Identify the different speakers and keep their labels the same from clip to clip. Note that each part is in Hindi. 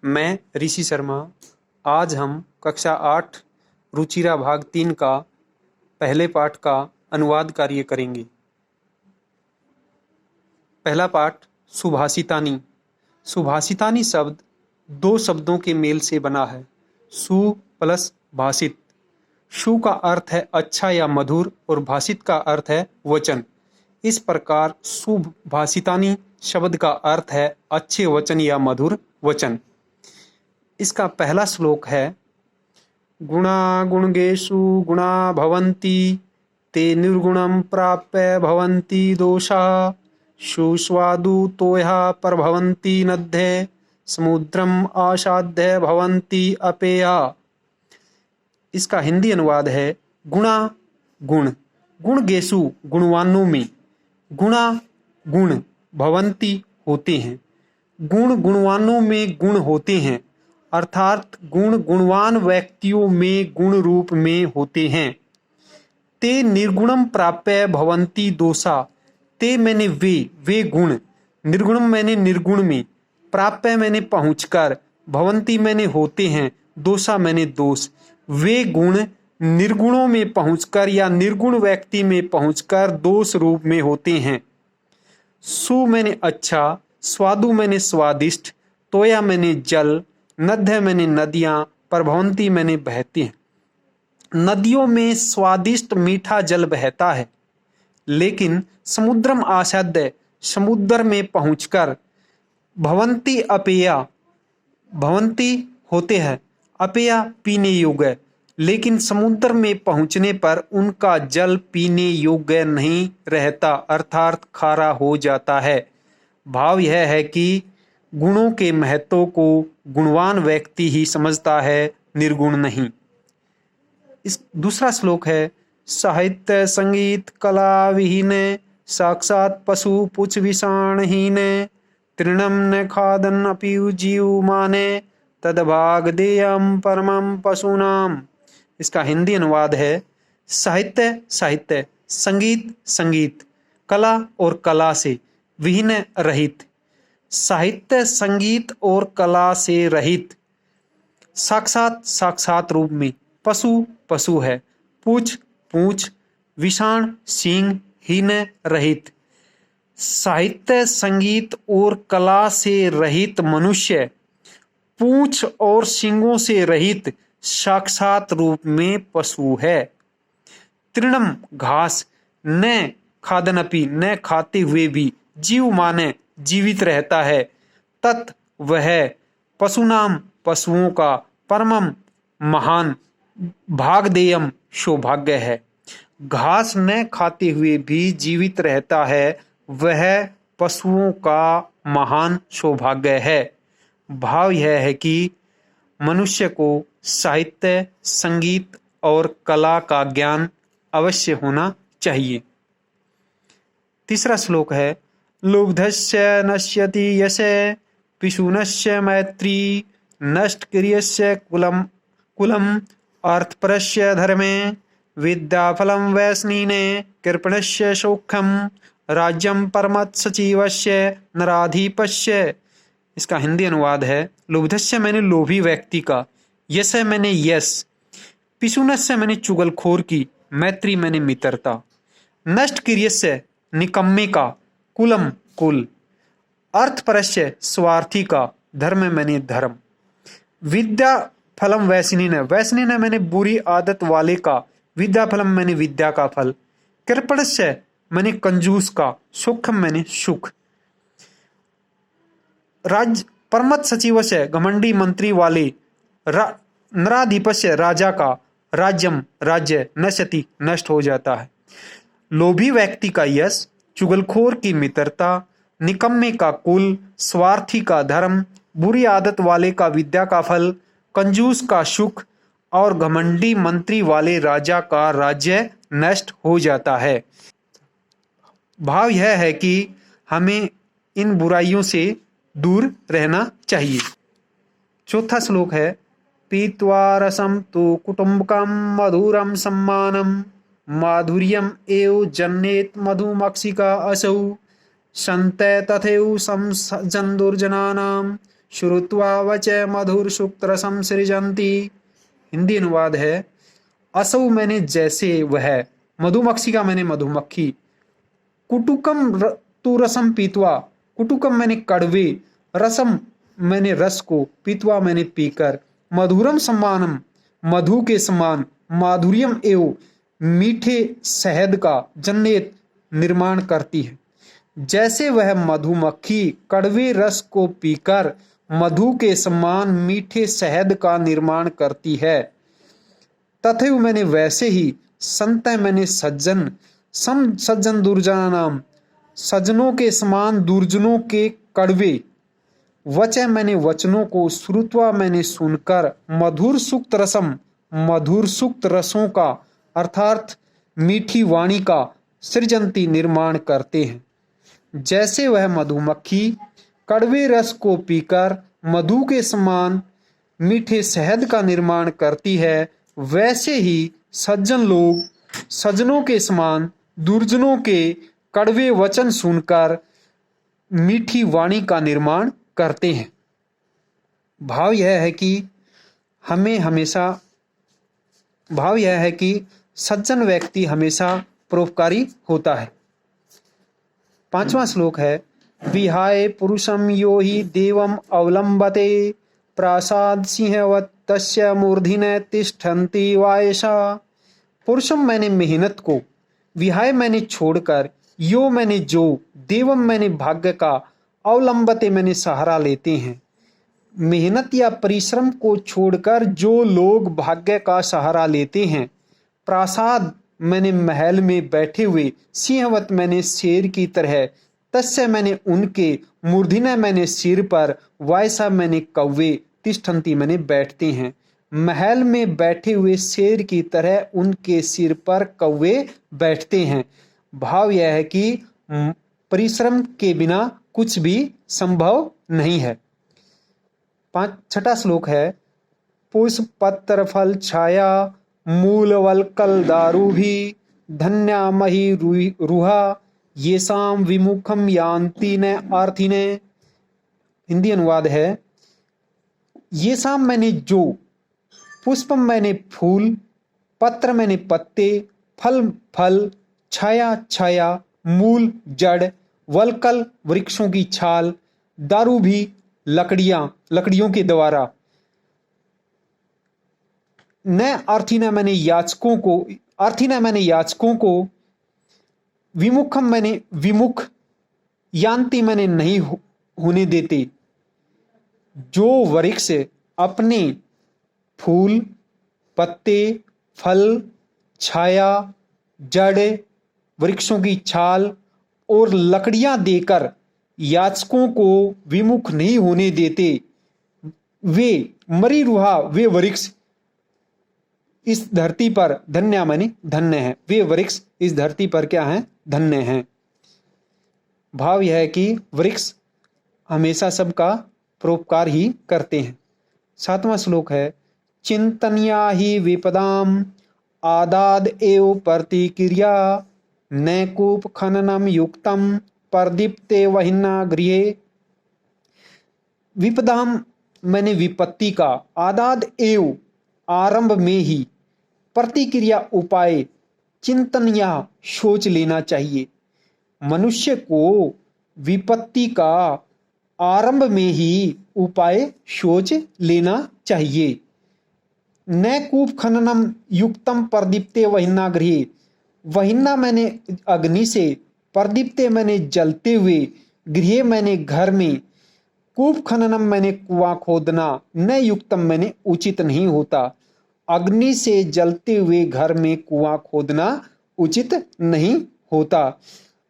Speaker 1: मैं ऋषि शर्मा। आज हम कक्षा 8 रुचिरा भाग 3 का पहले पाठ का अनुवाद कार्य करेंगे। पहला पाठ सुभाषितानी। सुभाषितानी शब्द दो शब्दों के मेल से बना है, सु प्लस भाषित। सु का अर्थ है अच्छा या मधुर और भाषित का अर्थ है वचन। इस प्रकार सुभाषितानी शब्द का अर्थ है अच्छे वचन या मधुर वचन। इसका पहला श्लोक है, गुणा गुणगेषु गुणा भवन्ति ते निर्गुणं प्राप्य भवन्ति दोषाः सुस्वादु तोयः प्रभवन्ति नद्ये समुद्रम आसाद्य भवन्ति अपेया। इसका हिंदी अनुवाद है, गुणा गुण, गुणगेषु गुणवानों में, गुणा गुण भवन्ति होते हैं, गुण गुणवानों में गुण होते हैं, अर्थात गुण गुणवान व्यक्तियों में गुण रूप में होते हैं। ते निर्गुणम प्राप्य भवन्ति दोषा। ते मैंने वे गुण, निर्गुणम मैंने निर्गुण में, प्राप्य मैंने पहुंचकर, भवन्ति मैंने होते हैं, दोषा मैंने दोष। वे गुण निर्गुणों में पहुंचकर या निर्गुण व्यक्ति में पहुंचकर दोष रूप में होते हैं। सु मैंने अच्छा, स्वादु मैंने स्वादिष्ट, तोया मैंने जल, नद्य मैंने नदियां, प्रभवंती मैंने बहती हैं। नदियों में स्वादिष्ट मीठा जल बहता है, लेकिन समुद्रम आसाद्य, समुद्र में पहुंचकर, भवंती अपेया, भवंती होते हैं, अपेया पीने योग्य, लेकिन समुद्र में पहुंचने पर उनका जल पीने योग्य नहीं रहता, अर्थात खारा हो जाता है। भाव यह है कि गुणों के महत्व को गुणवान व्यक्ति ही समझता है, निर्गुण नहीं। इस दूसरा श्लोक है, साहित्य संगीत कला विहीन साक्षात पशु पुच्छ विषाणहीन तृणम न खादन अपि जीव माने तदभाग देयम परमम पशूनाम। इसका हिंदी अनुवाद है, साहित्य साहित्य, संगीत संगीत, कला और कला से, विहीन रहित, साहित्य संगीत और कला से रहित, साक्षात साक्षात रूप में, पशु पशु है, पूछ पूछ, विषाण सींग, हीन रहित। साहित्य संगीत और कला से रहित मनुष्य पूंछ और सींगों से रहित साक्षात रूप में पशु है। तृणम घास, न खादनपि न खाते हुए भी, जीव माने जीवित रहता है, तत् वह पशुनाम पशुओं का, परमम महान, भागदेयम सौभाग्य है। घास न खाते हुए भी जीवित रहता है, वह पशुओं का महान सौभाग्य है। भाव यह है कि मनुष्य को साहित्य संगीत और कला का ज्ञान अवश्य होना चाहिए। तीसरा श्लोक है, लुब्धस्य नश्यति यशः पिशुनस्य मैत्री नष्टक्रियस्य कुलम कुलम अर्थपरस्य धर्मे विद्याफलं वैष्णीने कृपणस्य सौख्यम राज्यम परमत् सचिवस्य नराधिपस्य। इसका हिंदी अनुवाद है, लुब्धस्य मैंने लोभी व्यक्ति का, यश मैंने यश, पिशुनस्य मैंने चुगलखोर की, मैत्री मैंने मित्रता, नष्ट क्रियस्य निकम्मे का, कुलम कुल, अर्थपरस्य स्वार्थी का, धर्म मैंने धर्म, विद्या फलम वैष्णीन मैंने बुरी आदत वाले का, विद्या फलम मैंने विद्या का फल, कृपणस्य मैंने कंजूस का, सुखम मैंने सुख, राज्य परमत सचिवस्य घमंडी मंत्री वाले, नराधिपस्य राजा का, राज्यम राज्य, नश्यति नष्ट हो जाता है। लोभी व्यक्ति का यश, चुगलखोर की मित्रता, निकम्मे का कुल, स्वार्थी का धर्म, बुरी आदत वाले का विद्या का फल, कंजूस का सुख और घमंडी मंत्री वाले राजा का राज्य नष्ट हो जाता है। भाव यह है कि हमें इन बुराइयों से दूर रहना चाहिए। चौथा श्लोक है, पीत्वा रसम तु कुटुंबकम मधुरम सम्मानम माधुर्यम एव जन्नेत मधुमक्षिका असौ संते तथैव संजन्दुर्जनानां श्रुत्वा वचः मधुर सुक्तरसम सृजन्ति। हिंदी अनुवाद है, असौ मैंने जैसे वह, मधुमक्खी का मैंने मधुमक्खी, कुटुकम तु रसम पीतवा, कुटुकम मैंने कड़वे, रसम मैंने रस को, पीतवा मैंने पीकर, मधुरम सम्मानम मधु के समान, माधुर्यम एवं मीठे शहद का जन्नत निर्माण करती है। जैसे वह मधुमक्खी कड़वे रस को पीकर मधु के समान मीठे शहद का निर्माण करती है, तथैव मैंने वैसे ही संत मैंने सज्जन, सम सज्जन दुर्जना नाम, सज्जनों के समान दुर्जनों के कड़वे, वचः मैंने वचनों को, श्रुत्वा मैंने सुनकर, मधुर सुक्त रसम मधुर सुक्त रसों का अर्थात मीठी वाणी का, सृजंती निर्माण करते हैं। जैसे वह मधुमक्खी कड़वे रस को पीकर मधु के समान मीठे शहद का निर्माण करती है, वैसे ही सज्जन लोग सज्जनों के समान दुर्जनों के कड़वे वचन सुनकर मीठी वाणी का निर्माण करते हैं। भाव यह है कि सज्जन व्यक्ति हमेशा परोपकारी होता है। 5वां श्लोक है, विहाय पुरुषम यो हि देवम अवलंबते प्रासाद सिंहवत् तस्य मूर्धिने तिष्ठन्ति वायसा। पुरुषम मैंने मेहनत को, विहाय मैंने छोड़कर, यो मैंने जो, देवम मैंने भाग्य का, अवलंबते मैंने सहारा लेते हैं। मेहनत या परिश्रम को छोड़कर जो लोग भाग्य का सहारा लेते हैं, प्रासाद मैंने महल में बैठे हुए, सिंहवत मैंने शेर की तरह, तस्य मैंने उनके, मूर्धिना मैंने सिर पर, वायसा मैंने कौवे, तिष्ठन्ति मैंने बैठते हैं। महल में बैठे हुए शेर की तरह उनके सिर पर कौवे बैठते हैं। भाव यह है कि परिश्रम के बिना कुछ भी संभव नहीं है। 6वां श्लोक है, पुष्प पत्र फल छाया मूल वल्कल दारु भी धन्या मही रुहा येसाम विमुखम यान्ति न आर्थिने। हिंदी अनुवाद है, येसाम मैंने जो, पुष्पम मैंने फूल, पत्र मैंने पत्ते, फल फल, छाया छाया, मूल जड़, वल्कल वृक्षों की छाल, दारू भी लकड़ियों के द्वारा, न अर्थिना मैंने याचकों को, विमुखम मैंने विमुख, यान्ति मैंने नहीं होने देते। जो वृक्ष अपने फूल, पत्ते, फल, छाया, जड़, वृक्षों की छाल और लकड़ियां देकर याचकों को विमुख नहीं होने देते, वे मरी रुहा, वे वृक्ष इस धरती पर, धन्य माने धन्य है, वे वृक्ष इस धरती पर क्या हैं? धन्य हैं। भाव यह है कि वृक्ष हमेशा सबका परोपकार ही करते हैं। 7वां श्लोक है, चिंतनिया ही विपदाम आदाद एव प्रतिक्रिया नैकूप खननम युक्तम प्रदीप्ते वहिन्ना गृहे। विपदाम मैंने विपत्ति का, आदाद एव आरंभ में ही, प्रतिक्रिया उपाय, चिंतन या सोच लेना चाहिए। मनुष्य को विपत्ति का आरंभ में ही उपाय सोच लेना चाहिए। न कूप खननम युक्तम प्रदीप्ते वहिन्ना गृहे, वहिन्ना मैंने अग्नि से, प्रदीप्ते मैंने जलते हुए, गृह मैंने घर में, कूप खननम मैंने कुआं खोदना, न युक्तम मैंने उचित नहीं होता। अग्नि से जलते हुए घर में कुआं खोदना उचित नहीं होता।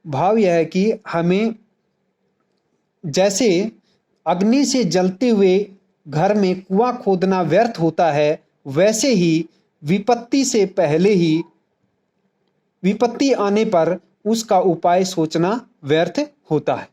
Speaker 1: भाव यह है कि हमें जैसे अग्नि से जलते हुए घर में कुआं खोदना व्यर्थ होता है, वैसे ही विपत्ति से पहले ही, विपत्ति आने पर उसका उपाय सोचना व्यर्थ होता है।